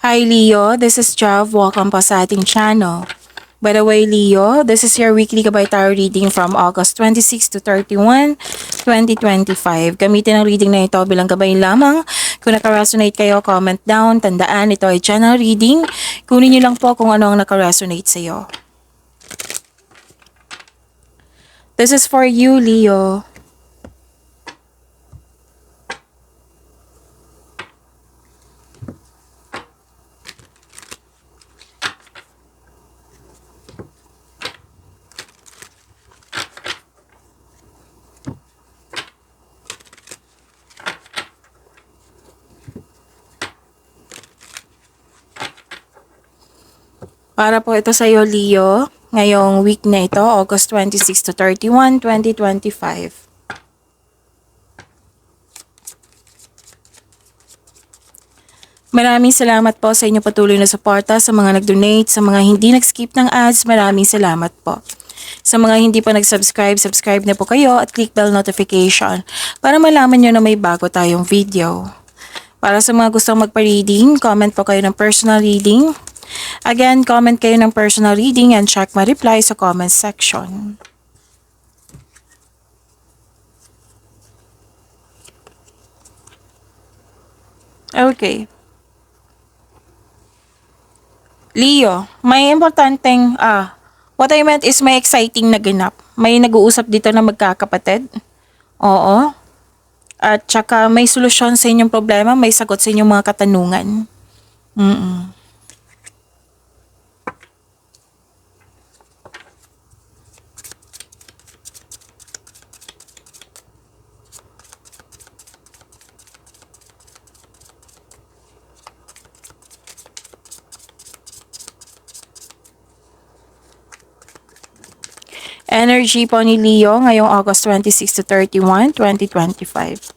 Hi Leo, this is Jav. Welcome po sa ating channel. By the way Leo, this is your weekly Gabay Tarot reading from August 26 to 31, 2025. Gamitin ang reading na ito bilang gabay lamang. Kung nakaresonate kayo, comment down. Tandaan, ito ay channel reading. Kunin niyo lang po kung ano ang nakaresonate sa iyo. This is for you, Leo. Para po ito sa iyo, Leo, ngayong week na ito, August 26 to 31, 2025. Maraming salamat po sa inyong patuloy na suporta, sa mga nag-donate, sa mga hindi nag-skip ng ads, maraming salamat po. Sa mga hindi pa nag-subscribe, subscribe na po kayo at click bell notification para malaman nyo na may bago tayong video. Para sa mga gustong magpa-reading, comment po kayo ng personal reading. Again, comment kayo ng personal reading and check my reply sa comment section. Okay. Leo, may importanteng, what I meant is may exciting na ganap. May nag-uusap dito na magkakapatid. Oo. At saka may solusyon sa inyong problema, may sagot sa inyong mga katanungan. Energy po ni Leo ngayong August 26 to 31, 2025.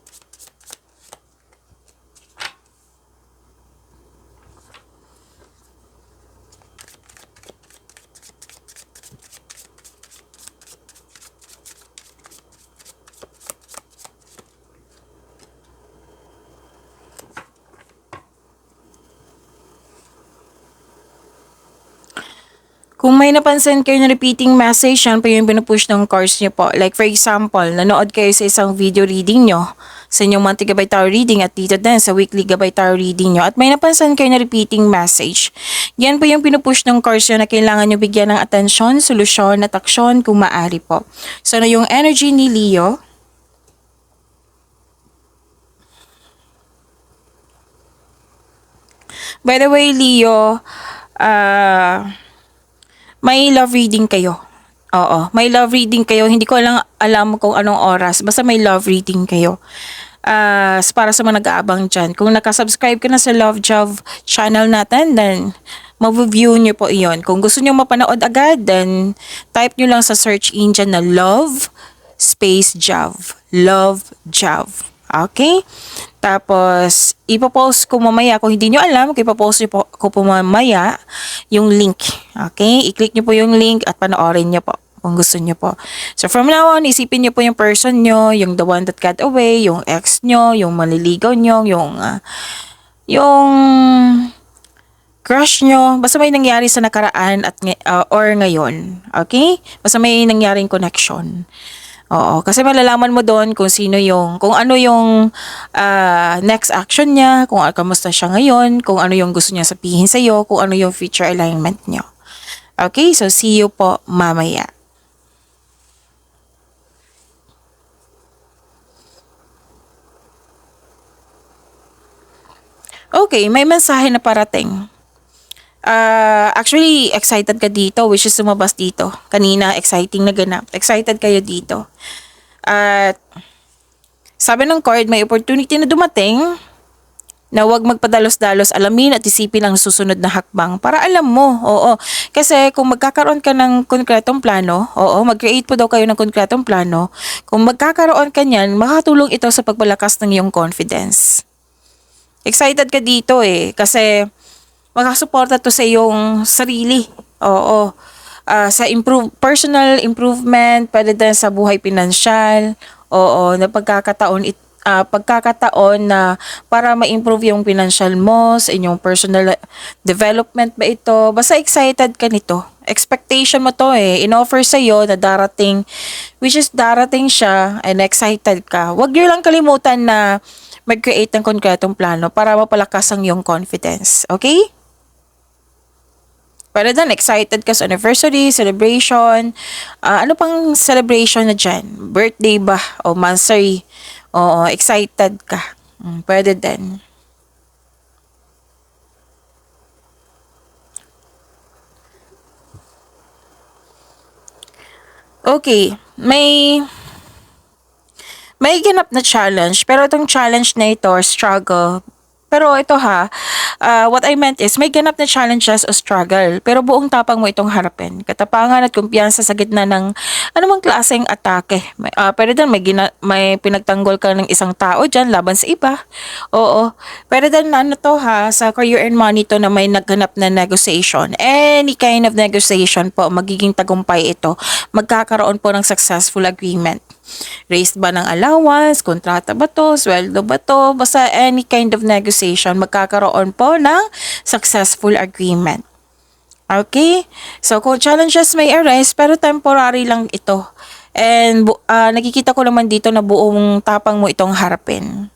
Kung may napansin kayo na repeating message, yan po yung pinupush ng course niyo po. Like for example, nanood kayo sa isang video reading nyo, sa inyong monthly Gabay Tarot reading at dito din sa weekly Gabay Tarot reading nyo. At may napansin kayo na repeating message. Yan po yung pinupush ng course nyo na kailangan nyo bigyan ng atensyon, solusyon at aksyon kung maaari po. So na yung energy ni Leo. By the way, Leo, may love reading kayo. Oo, may love reading kayo. Hindi ko alam kung anong oras. Basta may love reading kayo. Para sa mga nag-aabang dyan. Kung nakasubscribe ka na sa Love Jav channel natin, then mag-view nyo po iyon. Kung gusto nyo mapanood agad, then type nyo lang sa search engine na Love Space Jav. Love Jav. Okay? Tapos, ipopost ko mamaya. Kung hindi nyo alam, ipopost ko po mamaya yung link. Okay? I-click nyo po yung link at panoorin nyo po kung gusto nyo po. So, from now on, isipin nyo po yung person nyo, yung the one that got away, yung ex nyo, yung manliligaw nyo, yung crush nyo. Basta may nangyari sa nakaraan at or ngayon. Okay? Basta may nangyaring connection. Oo, kasi malalaman mo doon kung ano yung next action niya, kung kamusta siya ngayon, kung ano yung gusto niya sabihin sa iyo, kung ano yung future alignment niyo. Okay, so see you po mamaya. Okay, may mensahe na parating. Actually, excited ka dito, which is lumabas dito. Kanina, exciting na ganap. Excited kayo dito. At sabi ng card, may opportunity na dumating na huwag magpadalos-dalos, alamin at isipin ang susunod na hakbang para alam mo. Oo. Kasi kung magkakaroon ka ng konkretong plano, mag-create po daw kayo ng konkretong plano. Kung magkakaroon ka niyan, makatulong ito sa pagpalakas ng iyong confidence. Excited ka dito kasi makasuporta to sa iyong sarili. Oo. Sa personal improvement, pwede din sa buhay pinansyal. Oo, na pagkakataon pagkakataon na para ma-improve yung financial mo, sa inyong personal development ba ito. Basta excited ka nito. Expectation mo to eh. In-offer sa'yo na darating, which is darating siya and excited ka. Huwag niyo lang kalimutan na mag-create ng konkretong plano para mapalakas ang iyong confidence. Okay? Pero then, excited ka sa anniversary, celebration. Ano pang celebration na dyan? Birthday ba? O monthsary? Oo, excited ka. Pwede din. Okay, may ganap na challenge, pero itong challenge na ito, or struggle, pero ito ha, what I meant is, may ganap na challenges o struggle, pero buong tapang mo itong harapin. Katapangan at kumpiyansa sa gitna ng anumang klaseng atake. Pero din, may pinagtanggol ka ng isang tao dyan, laban sa iba. Oo. Pero din, ano to ha, sa career and money to na may naghanap na negotiation. Any kind of negotiation po, magiging tagumpay ito. Magkakaroon po ng successful agreement. Raised ba ng allowance, kontrata ba to, sweldo ba to, basta any kind of negotiation, magkakaroon po ng successful agreement. Okay? So, kung challenges may arise, pero temporary lang ito. And nakikita ko naman dito na buong tapang mo itong harapin.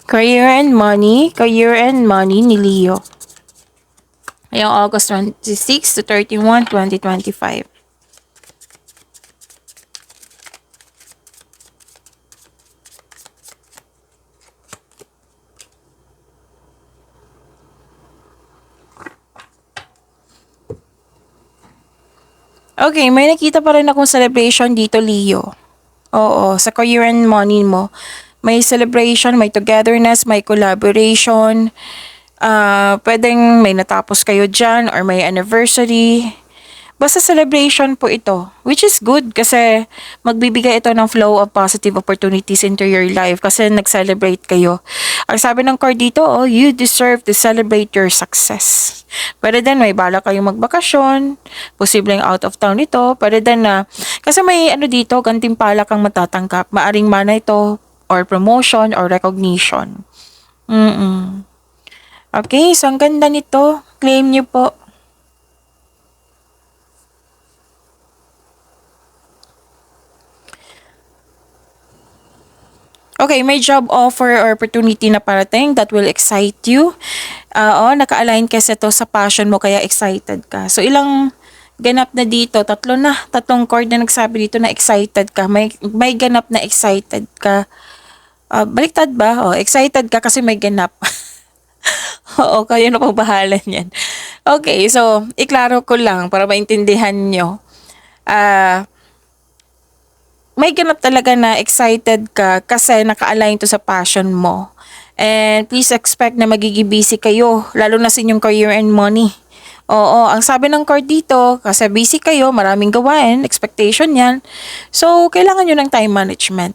Career and money ni Leo. Ngayong August 26 to 31, 2025. Okay, may nakita pa rin akong celebration dito, Leo. Oo, sa career and money mo. May celebration, may togetherness, may collaboration. Pwedeng may natapos kayo dyan or may anniversary. Basta celebration po ito, which is good kasi magbibigay ito ng flow of positive opportunities into your life kasi nag-celebrate kayo. Ang sabi ng card dito, you deserve to celebrate your success. Pwede din may bala kayong magbakasyon, posibleng out of town ito, pwede din na, kasi may ano dito, gantimpala kang matatangkap, maaring mana ito, or promotion, or recognition. Okay, so ang ganda nito, claim nyo po. Okay, may job offer or opportunity na parating that will excite you. Naka-align kasi to sa passion mo kaya excited ka. So ilang ganap na dito, tatlong chord na nagsabi dito na excited ka. May ganap na excited ka. Baliktad ba? Excited ka kasi may ganap. Oo, kayo na pong bahala niyan. Okay, so iklaro ko lang para maintindihan nyo. May ganap talaga na excited ka kasi naka-align to sa passion mo. And please expect na magiging busy kayo, lalo na sa inyong career and money. Oo, ang sabi ng card dito, kasi busy kayo, maraming gawain, expectation yan. So, kailangan nyo ng time management.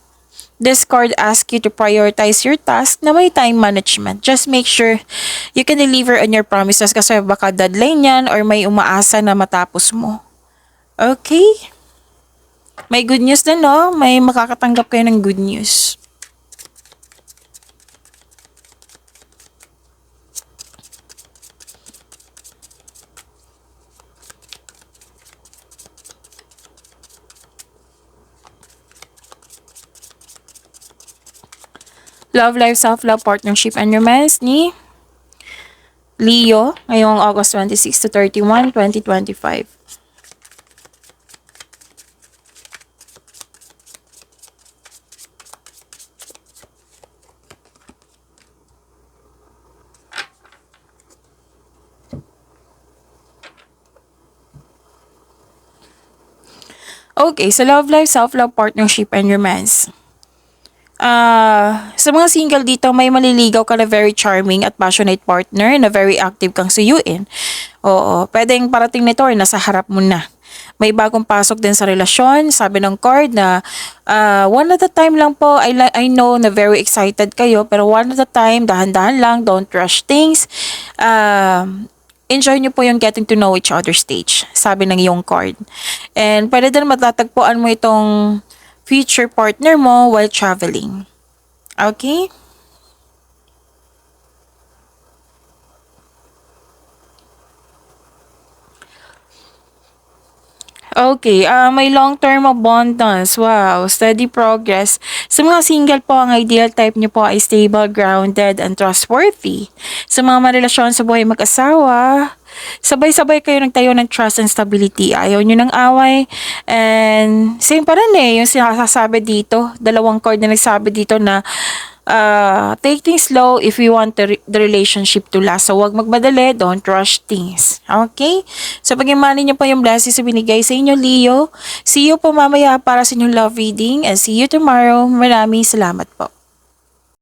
This card asks you to prioritize your task na may time management. Just make sure you can deliver on your promises kasi baka deadline yan or may umaasa na matapos mo. Okay? May good news din, no? May makakatanggap kayo ng good news. Love life, self-love, partnership, and romance ni Leo ngayong August 26 to 31, 2025. Okay, so love life, self-love, partnership, and romance. Sa mga single dito, may maliligaw ka na very charming at passionate partner na very active kang suyuin. Oo, pwedeng parating nito or nasa harap mo na. May bagong pasok din sa relasyon. Sabi ng card na one at a time lang po. I know na very excited kayo, pero one at a time, dahan-dahan lang, don't rush things. Enjoy nyo po yung getting to know each other stage, sabi ng iyong card. And pwede din matatagpuan mo itong future partner mo while traveling. Okay? Okay, may long-term abundance. Wow, steady progress. Sa mga single po, ang ideal type niyo po ay stable, grounded, and trustworthy. Sa mga marelasyon sa buhay mag-asawa, sabay-sabay kayo nagtayo ng trust and stability. Ayaw niyo ng away. And same pa rin yung sinasabi dito. Dalawang card na nagsabi dito na take things slow if you want the relationship to last. So, wag magmadali, don't rush things. Okay? So, pag-imani niyo po yung blessings na binigay sa inyo, Leo. See you po mamaya para sa inyong love reading and see you tomorrow. Maraming salamat po.